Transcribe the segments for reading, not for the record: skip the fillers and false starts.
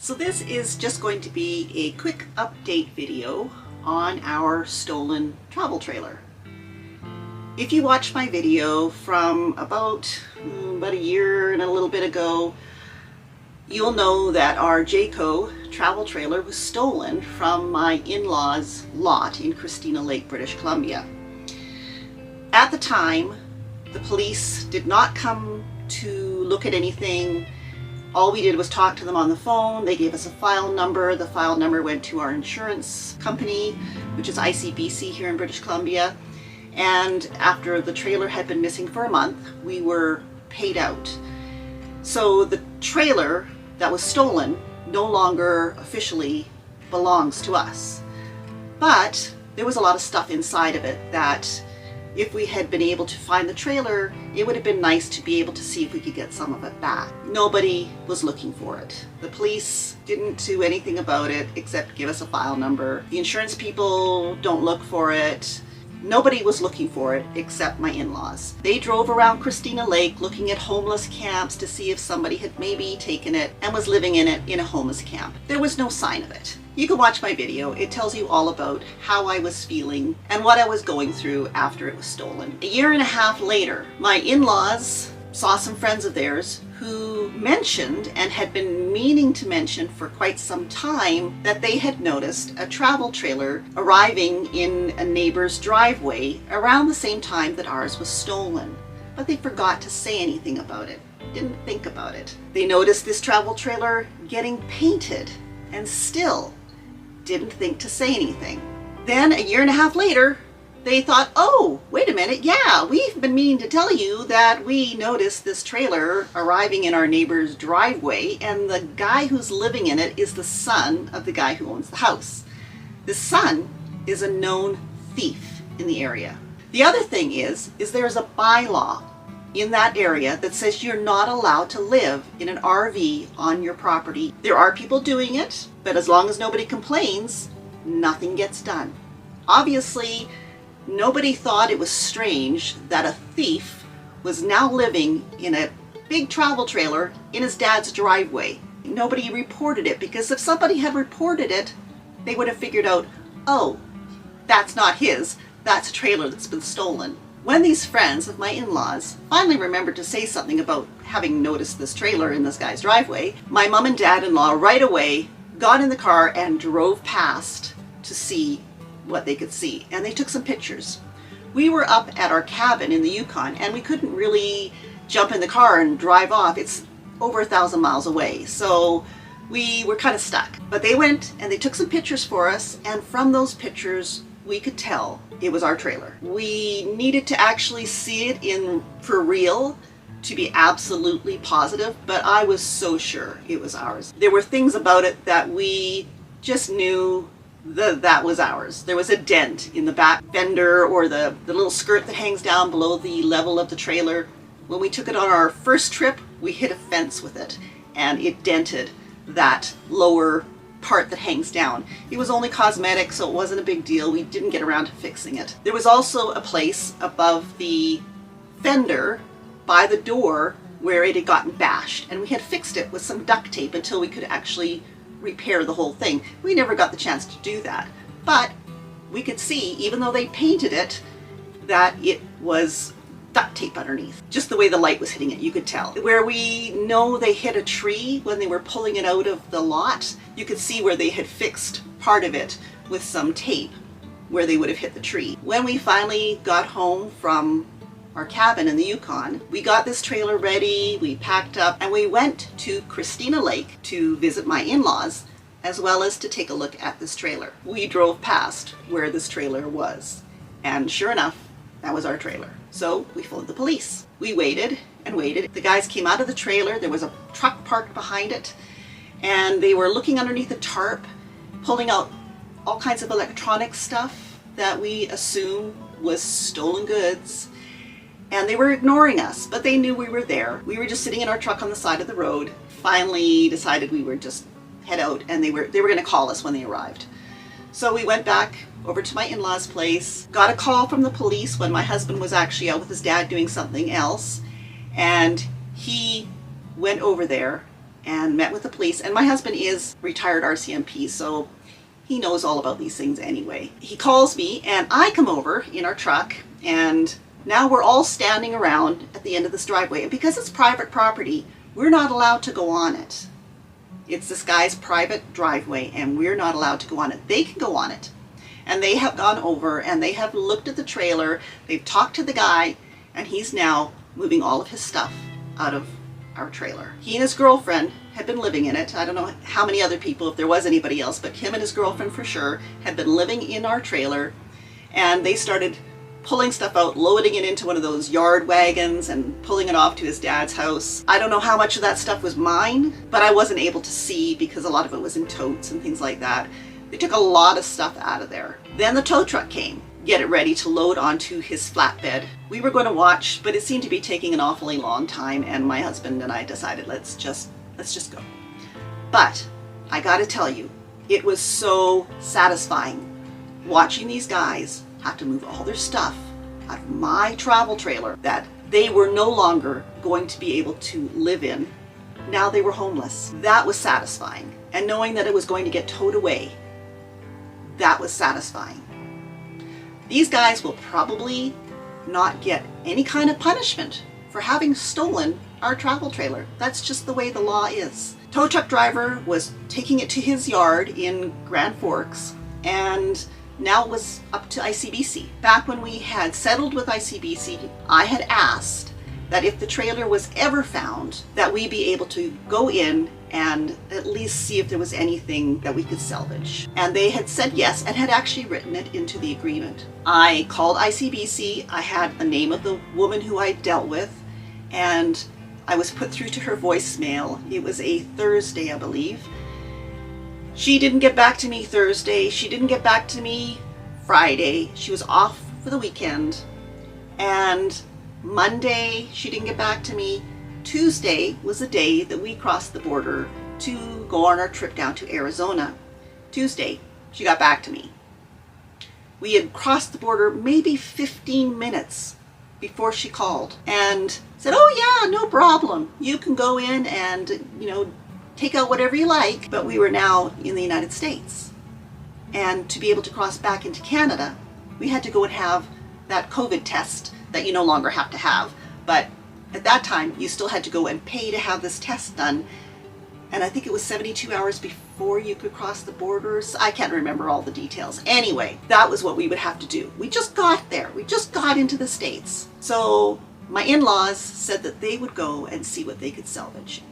So this is just going to be a quick update video on our stolen travel trailer. If you watched my video from about a year and a little bit ago, you'll know that our Jayco travel trailer was stolen from my in-laws' lot in Christina Lake, British Columbia. At the time, the police did not come to look at anything. All we did was talk to them on the phone. They gave us a file number. The file number went to our insurance company, which is ICBC here in British Columbia. And after the trailer had been missing for a month, we were paid out. So the trailer that was stolen no longer officially belongs to us. But there was a lot of stuff inside of it that if we had been able to find the trailer, it would have been nice to be able to see if we could get some of it back. Nobody was looking for it. The police didn't do anything about it except give us a file number. The insurance people don't look for it. Nobody was looking for it except my in-laws. They drove around Christina Lake looking at homeless camps to see if somebody had maybe taken it and was living in it in a homeless camp. There was no sign of it. You can watch my video. It tells you all about how I was feeling and what I was going through after it was stolen. A year and a half later, my in-laws saw some friends of theirs who mentioned and had been meaning to mention for quite some time that they had noticed a travel trailer arriving in a neighbor's driveway around the same time that ours was stolen. But they forgot to say anything about it, didn't think about it. They noticed this travel trailer getting painted and still didn't think to say anything. Then a year and a half later, they thought, oh, wait a minute, yeah, we've been meaning to tell you that we noticed this trailer arriving in our neighbor's driveway, and the guy who's living in it is the son of the guy who owns the house. The son is a known thief in the area. The other thing is there's a bylaw in that area that says you're not allowed to live in an RV on your property. There are people doing it, but as long as nobody complains, nothing gets done. Obviously, nobody thought it was strange that a thief was now living in a big travel trailer in his dad's driveway. Nobody reported it, because if somebody had reported it, they would have figured out, oh, that's not his, that's a trailer that's been stolen. When these friends of my in-laws finally remembered to say something about having noticed this trailer in this guy's driveway, my mom and dad-in-law right away got in the car and drove past to see what they could see, and they took some pictures. We were up at our cabin in the Yukon, and we couldn't really jump in the car and drive off. It's over 1,000 miles away, so we were kind of stuck. But they went and they took some pictures for us, and from those pictures we could tell it was our trailer. We needed to actually see it in for real to be absolutely positive, but I was so sure it was ours. There were things about it that we just knew that was ours. There was a dent in the back fender, or the little skirt that hangs down below the level of the trailer. When we took it on our first trip, we hit a fence with it, and it dented that lower part that hangs down. It was only cosmetic, so it wasn't a big deal. We didn't get around to fixing it. There was also a place above the fender by the door where it had gotten bashed, and we had fixed it with some duct tape until we could actually repair the whole thing. We never got the chance to do that, but we could see, even though they painted it, that it was duct tape underneath. Just the way the light was hitting it, you could tell. Where we know they hit a tree when they were pulling it out of the lot, you could see where they had fixed part of it with some tape where they would have hit the tree. When we finally got home from our cabin in the Yukon, we got this trailer ready, we packed up, and we went to Christina Lake to visit my in-laws, as well as to take a look at this trailer. We drove past where this trailer was, and sure enough, that was our trailer. So we phoned the police. We waited and waited. The guys came out of the trailer. There was a truck parked behind it, and they were looking underneath the tarp, pulling out all kinds of electronic stuff that we assumed was stolen goods. And they were ignoring us, but they knew we were there. We were just sitting in our truck on the side of the road. Finally decided we would just head out, and they were going to call us when they arrived. So we went back over to my in-laws' place, got a call from the police when my husband was actually out with his dad doing something else, and he went over there and met with the police. And my husband is retired RCMP, so he knows all about these things anyway. He calls me and I come over in our truck, and now we're all standing around at the end of this driveway. And because it's private property, we're not allowed to go on it. It's this guy's private driveway and we're not allowed to go on it. They can go on it. And they have gone over and they have looked at the trailer, they've talked to the guy, and he's now moving all of his stuff out of our trailer. He and his girlfriend had been living in it. I don't know how many other people, if there was anybody else, but him and his girlfriend for sure had been living in our trailer, and they started pulling stuff out, loading it into one of those yard wagons and pulling it off to his dad's house. I don't know how much of that stuff was mine, but I wasn't able to see because a lot of it was in totes and things like that. They took a lot of stuff out of there. Then the tow truck came, get it ready to load onto his flatbed. We were going to watch, but it seemed to be taking an awfully long time, and my husband and I decided let's just go. But I gotta tell you, it was so satisfying watching these guys have to move all their stuff out of my travel trailer that they were no longer going to be able to live in. Now they were homeless. That was satisfying. And knowing that it was going to get towed away, that was satisfying. These guys will probably not get any kind of punishment for having stolen our travel trailer. That's just the way the law is. Tow truck driver was taking it to his yard in Grand Forks, and now it was up to ICBC. Back when we had settled with ICBC, I had asked that if the trailer was ever found, that we be able to go in and at least see if there was anything that we could salvage. And they had said yes and had actually written it into the agreement. I called ICBC, I had the name of the woman who I dealt with, and I was put through to her voicemail. It was a Thursday, I believe. She didn't get back to me Thursday, she didn't get back to me Friday, she was off for the weekend, and Monday she didn't get back to me. Tuesday was the day that we crossed the border to go on our trip down to Arizona. Tuesday, she got back to me. We had crossed the border maybe 15 minutes before she called and said, oh yeah, no problem. You can go in and, take out whatever you like. But we were now in the United States. And to be able to cross back into Canada, we had to go and have that COVID test that you no longer have to have. But at that time, you still had to go and pay to have this test done. And I think it was 72 hours before you could cross the borders. I can't remember all the details. Anyway, that was what we would have to do. We just got there. We just got into the States. So my in-laws said that they would go and see what they could salvage.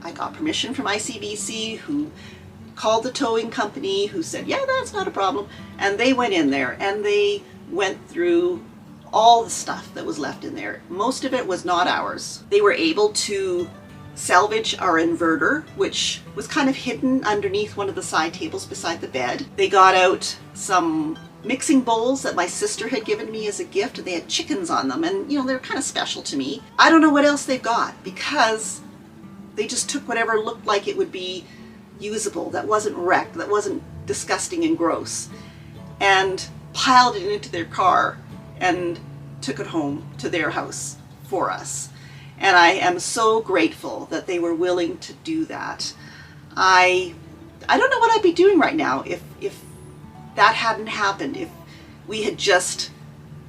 I got permission from ICBC, who called the towing company, who said, yeah, that's not a problem. And they went in there and they went through all the stuff that was left in there. Most of it was not ours. They were able to salvage our inverter, which was kind of hidden underneath one of the side tables beside the bed. They got out some mixing bowls that my sister had given me as a gift, and they had chickens on them, and they're kind of special to me. I don't know what else they've got, because they just took whatever looked like it would be usable, that wasn't wrecked, that wasn't disgusting and gross, and piled it into their car and took it home to their house for us. And I am so grateful that they were willing to do that. I don't know what I'd be doing right now if that hadn't happened, if we had just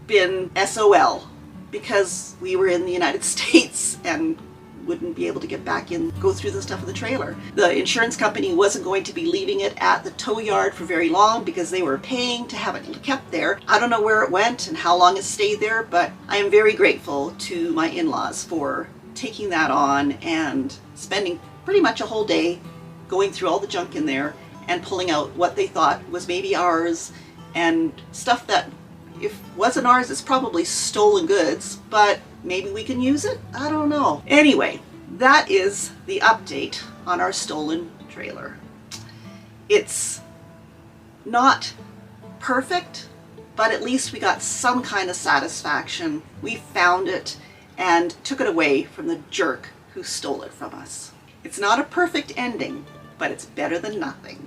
been SOL because we were in the United States and wouldn't be able to get back in, go through the stuff of the trailer. The insurance company wasn't going to be leaving it at the tow yard for very long because they were paying to have it kept there. I don't know where it went and how long it stayed there, but I am very grateful to my in-laws for taking that on and spending pretty much a whole day going through all the junk in there and pulling out what they thought was maybe ours, and stuff that if wasn't ours, it's probably stolen goods, but maybe we can use it? I don't know. Anyway, that is the update on our stolen trailer. It's not perfect, but at least we got some kind of satisfaction. We found it and took it away from the jerk who stole it from us. It's not a perfect ending, but it's better than nothing.